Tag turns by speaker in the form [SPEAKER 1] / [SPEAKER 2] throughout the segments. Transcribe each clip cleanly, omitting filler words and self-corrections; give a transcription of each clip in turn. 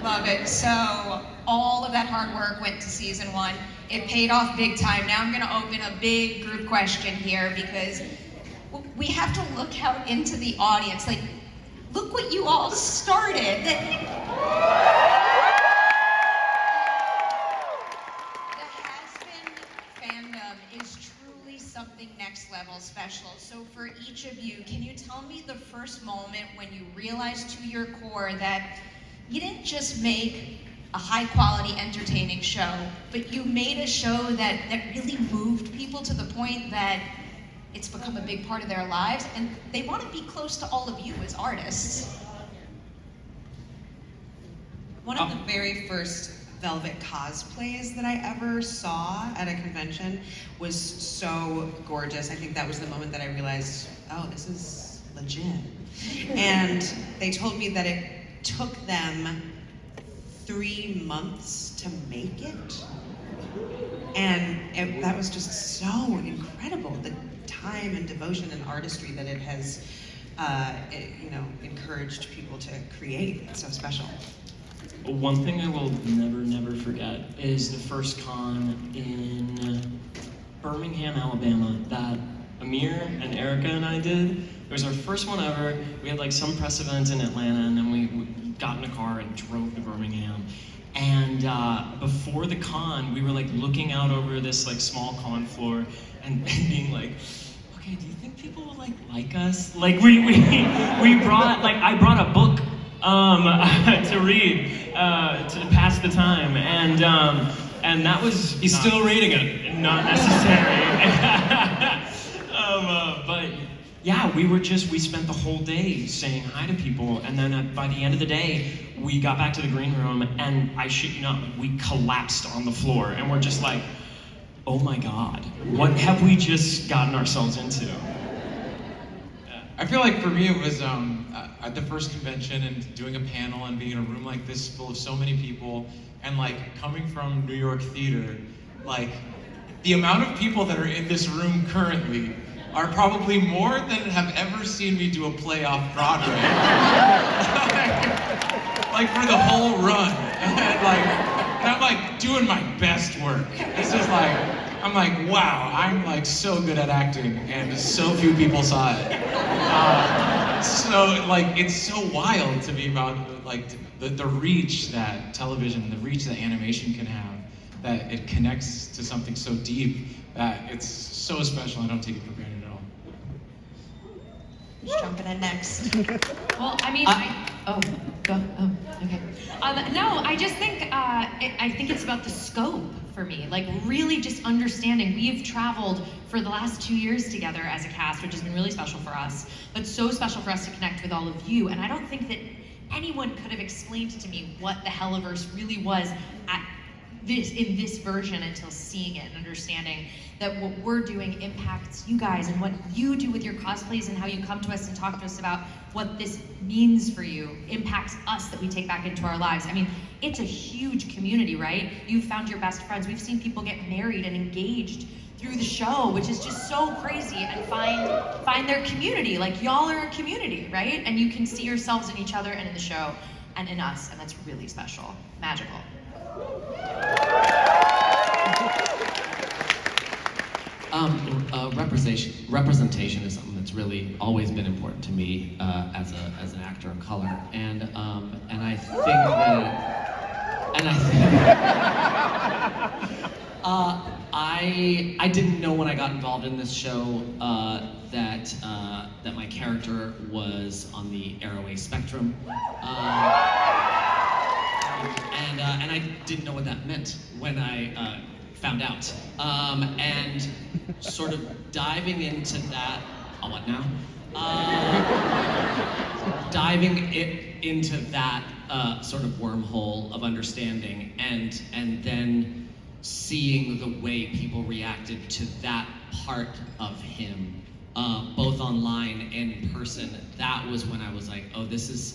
[SPEAKER 1] Love it. So all of that hard work went to season 1. It paid off big time. Now I'm going to open a big group question here because we have to look out into the audience. Like, look what you all started. The Hazbin fandom is truly something next level special. So for each of you, can you tell me the first moment when you realized to your core that you didn't just make a high quality entertaining show, but you made a show that really moved people to the point that it's become a big part of their lives and they want to be close to all of you as artists?
[SPEAKER 2] One of the very first Velvet cosplays that I ever saw at a convention was so gorgeous. I think that was the moment that I realized, oh, this is legit. And they told me that it took them 3 months to make it. And that was just so incredible, the time and devotion and artistry that it has encouraged people to create. It's so special.
[SPEAKER 3] One thing I will never forget is the first con in Birmingham, Alabama that Amir and Erica and I did. It was our first one ever. We had like some press event in Atlanta and then we got in a car and drove to Birmingham. And before the con, we were like looking out over this like small con floor and being like, okay, do you think people will like us? Like we brought, like I brought a book to read to pass the time, and that was
[SPEAKER 4] he's still reading it.
[SPEAKER 3] Not necessary. But yeah, we spent the whole day saying hi to people, and then by the end of the day, we got back to the green room, and I shit you not, we collapsed on the floor, and we're just like, oh my God, what have we just gotten ourselves into?
[SPEAKER 4] I feel like for me it was at the first convention and doing a panel and being in a room like this full of so many people and like coming from New York theater, like the amount of people that are in this room currently are probably more than have ever seen me do a play off Broadway. like for the whole run. And I'm like doing my best work. It's just like, I'm like, wow, I'm like so good at acting and so few people saw it. So like, it's so wild to me about like the reach that television, the reach that animation can have, that it connects to something so deep that it's so special. I don't take it for granted at all.
[SPEAKER 1] Who's jumping in next?
[SPEAKER 5] Well, I mean, okay. No, I just think, I think it's about the scope for me. Like really just understanding, we've traveled for the last 2 years together as a cast, which has been really special for us, but so special for us to connect with all of you. And I don't think that anyone could have explained to me what the Helliverse really was in this version until seeing it and understanding that what we're doing impacts you guys and what you do with your cosplays and how you come to us and talk to us about what this means for you impacts us that we take back into our lives. I mean, it's a huge community, right? You've found your best friends. We've seen people get married and engaged through the show, which is just so crazy, and find their community. Like, y'all are a community, right? And you can see yourselves in each other and in the show and in us, and that's really special, magical.
[SPEAKER 6] Representation is something that's really always been important to me as an actor of color, and I think I didn't know when I got involved in this show that my character was on the Arrow spectrum, and I didn't know what that meant when I found out, and sort of diving into that. Oh, what now? Diving into that sort of wormhole of understanding, and then seeing the way people reacted to that part of him, both online and in person. That was when I was like, oh, this was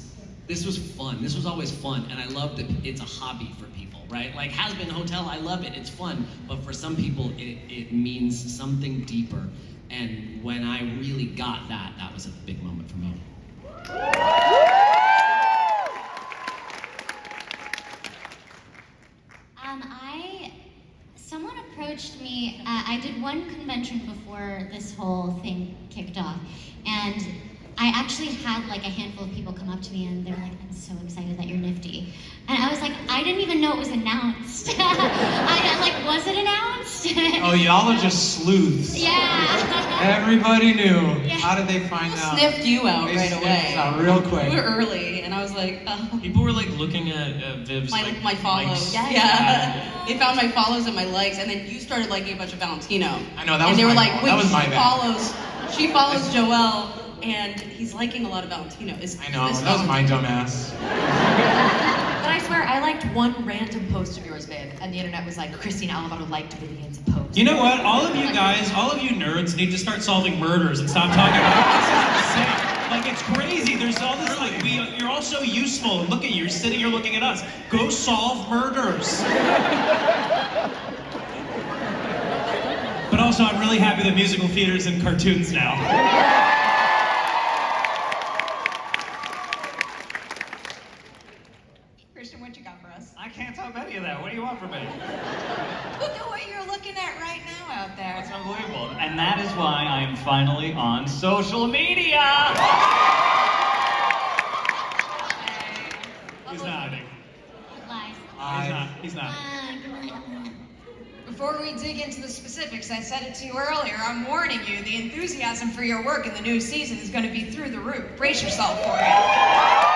[SPEAKER 6] fun. This was always fun, and I love that it's a hobby for people, right? Like Hazbin Hotel, I love it, it's fun, but for some people it means something deeper. And when I really got that, that was a big moment for me.
[SPEAKER 7] Someone approached me. I did one convention before this whole thing kicked off, and I actually had like a handful of people come up to me and they were like, "I'm so excited that you're nifty," and I was like, I didn't even know it was announced. Was it announced?
[SPEAKER 4] Oh, y'all are just sleuths.
[SPEAKER 7] Yeah.
[SPEAKER 4] Everybody knew.
[SPEAKER 7] Yeah.
[SPEAKER 4] How did they find out?
[SPEAKER 2] Sniffed you out
[SPEAKER 4] They
[SPEAKER 2] right
[SPEAKER 4] sniffed
[SPEAKER 2] away.
[SPEAKER 4] us out real quick.
[SPEAKER 2] We were early, and I was like, oh.
[SPEAKER 3] People were like looking at Viv's
[SPEAKER 2] My follows.
[SPEAKER 3] likes.
[SPEAKER 2] Yeah. They found my follows and my likes, and then you started liking a bunch of Valentino.
[SPEAKER 4] I know, that
[SPEAKER 2] and
[SPEAKER 4] was
[SPEAKER 2] they were
[SPEAKER 4] my
[SPEAKER 2] like,
[SPEAKER 4] fault.
[SPEAKER 2] wait,
[SPEAKER 4] That was my bad.
[SPEAKER 2] she follows Joelle, and he's liking a lot of Valentino.
[SPEAKER 4] I know, that was my dumb ass.
[SPEAKER 5] But I swear, I liked one random post of yours, babe, and the internet was like, Christina Alvarado liked Vivian's post.
[SPEAKER 8] You know what? All of you guys, all of you nerds need to start solving murders and stop talking about it. This is insane. Like, it's crazy. There's all this, like, you're all so useful. And look at you, you're sitting here looking at us. Go solve murders. But also, I'm really happy that musical theater's in cartoons now.
[SPEAKER 1] Christian, what you got for us?
[SPEAKER 8] I can't top any of that. What do you want from me?
[SPEAKER 1] Look at what you're looking at right now out there.
[SPEAKER 8] That's unbelievable. And that is why I am finally on social media. He's nodding.
[SPEAKER 7] Lies.
[SPEAKER 8] He's not.
[SPEAKER 1] Before we dig into the specifics, I said it to you earlier, I'm warning you, the enthusiasm for your work in the new season is going to be through the roof. Brace yourself for it.